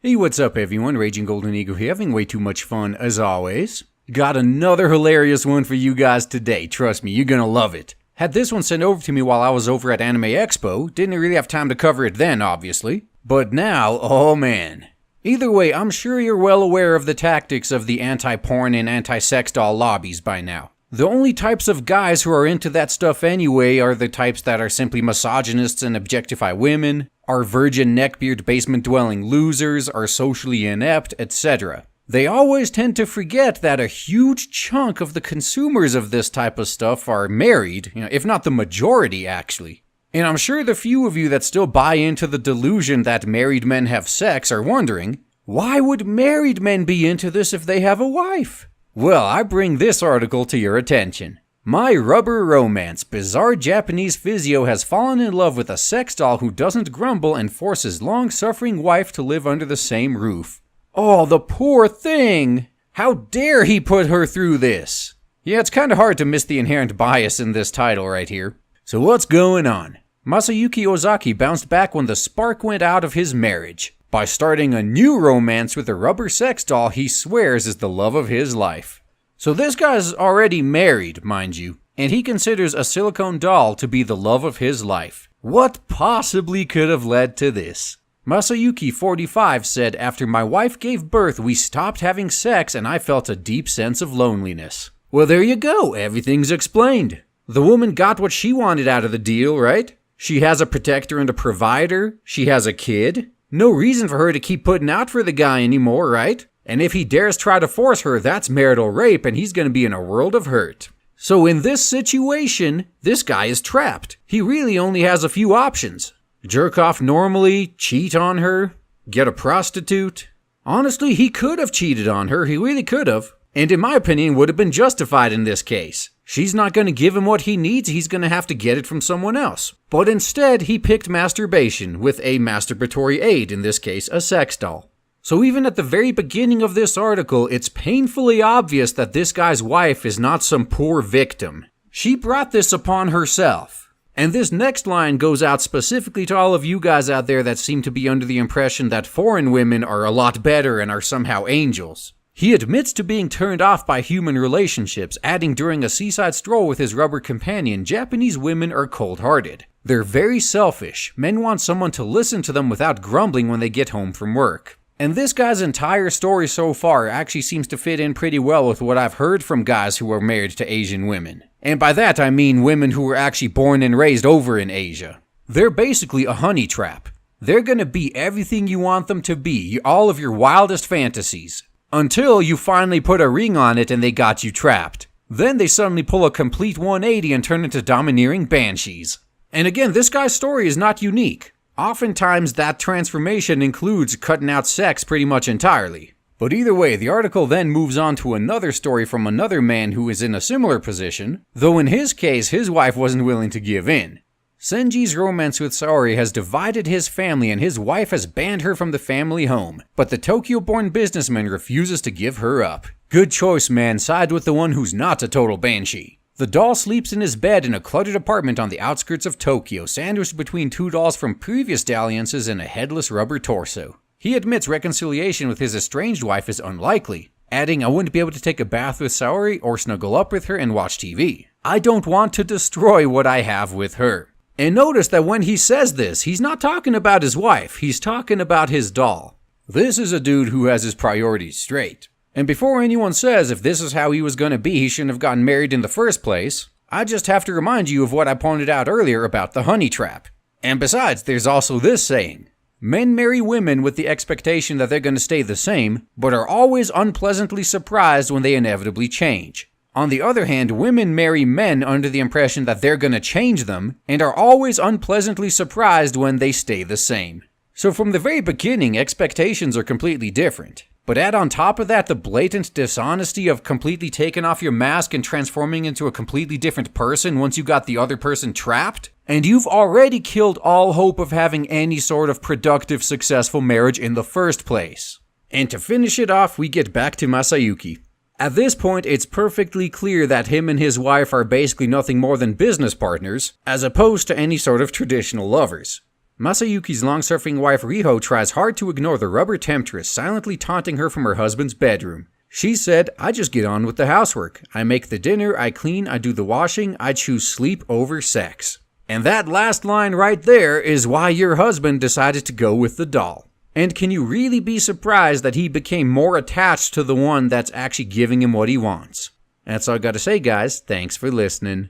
Hey, what's up everyone? Raging Golden Eagle here, having way too much fun as always. Got another hilarious one for you guys today, trust me, you're gonna love it. Had this one sent over to me while I was over at Anime Expo, didn't really have time to cover it then obviously. But now, oh man. Either way, I'm sure you're well aware of the tactics of the anti-porn and anti-sex doll lobbies by now. The only types of guys who are into that stuff anyway are the types that are simply misogynists and objectify women, are virgin neckbeard basement-dwelling losers, are socially inept, etc. They always tend to forget that a huge chunk of the consumers of this type of stuff are married, if not the majority actually. And I'm sure the few of you that still buy into the delusion that married men have sex are wondering, why would married men be into this if they have a wife? Well, I bring this article to your attention. My rubber romance, bizarre Japanese physio has fallen in love with a sex doll who doesn't grumble and forces long-suffering wife to live under the same roof. Oh, the poor thing! How dare he put her through this? Yeah, it's kinda hard to miss the inherent bias in this title right here. So what's going on? Masayuki Ozaki bounced back when the spark went out of his marriage by starting a new romance with a rubber sex doll he swears is the love of his life. So this guy's already married, mind you, and he considers a silicone doll to be the love of his life. What possibly could have led to this? Masayuki, 45, said, "After my wife gave birth, we stopped having sex and I felt a deep sense of loneliness." Well, there you go, everything's explained. The woman got what she wanted out of the deal, right? She has a protector and a provider, she has a kid. No reason for her to keep putting out for the guy anymore, right? And if he dares try to force her, that's marital rape and he's gonna be in a world of hurt. So in this situation, this guy is trapped. He really only has a few options. Jerk off normally, cheat on her, get a prostitute. Honestly, he could have cheated on her, he really could have. And in my opinion, would have been justified in this case. She's not going to give him what he needs, he's going to have to get it from someone else. But instead, he picked masturbation, with a masturbatory aid, in this case, a sex doll. So even at the very beginning of this article, it's painfully obvious that this guy's wife is not some poor victim. She brought this upon herself. And this next line goes out specifically to all of you guys out there that seem to be under the impression that foreign women are a lot better and are somehow angels. He admits to being turned off by human relationships, adding during a seaside stroll with his rubber companion, Japanese women are cold-hearted. They're very selfish. Men want someone to listen to them without grumbling when they get home from work. And this guy's entire story so far actually seems to fit in pretty well with what I've heard from guys who are married to Asian women. And by that I mean women who were actually born and raised over in Asia. They're basically a honey trap. They're gonna be everything you want them to be, all of your wildest fantasies. Until you finally put a ring on it and they got you trapped. Then they suddenly pull a complete 180 and turn into domineering banshees. And again, this guy's story is not unique. Oftentimes that transformation includes cutting out sex pretty much entirely. But either way, the article then moves on to another story from another man who is in a similar position, though in his case his wife wasn't willing to give in. Senji's romance with Saori has divided his family and his wife has banned her from the family home, but the Tokyo-born businessman refuses to give her up. Good choice, man, side with the one who's not a total banshee. The doll sleeps in his bed in a cluttered apartment on the outskirts of Tokyo, sandwiched between two dolls from previous dalliances and a headless rubber torso. He admits reconciliation with his estranged wife is unlikely, adding, "I wouldn't be able to take a bath with Saori or snuggle up with her and watch TV. I don't want to destroy what I have with her." And notice that when he says this, he's not talking about his wife, he's talking about his doll. This is a dude who has his priorities straight. And before anyone says if this is how he was gonna be, he shouldn't have gotten married in the first place, I just have to remind you of what I pointed out earlier about the honey trap. And besides, there's also this saying. Men marry women with the expectation that they're gonna stay the same, but are always unpleasantly surprised when they inevitably change. On the other hand, women marry men under the impression that they're gonna change them, and are always unpleasantly surprised when they stay the same. So from the very beginning, expectations are completely different. But add on top of that the blatant dishonesty of completely taking off your mask and transforming into a completely different person once you got the other person trapped, and you've already killed all hope of having any sort of productive, successful marriage in the first place. And to finish it off, we get back to Masayuki. At this point, it's perfectly clear that him and his wife are basically nothing more than business partners, as opposed to any sort of traditional lovers. Masayuki's long-suffering wife Riho tries hard to ignore the rubber temptress, silently taunting her from her husband's bedroom. She said, "I just get on with the housework. I make the dinner, I clean, I do the washing, I choose sleep over sex." And that last line right there is why your husband decided to go with the doll. And can you really be surprised that he became more attached to the one that's actually giving him what he wants? That's all I gotta say, guys. Thanks for listening.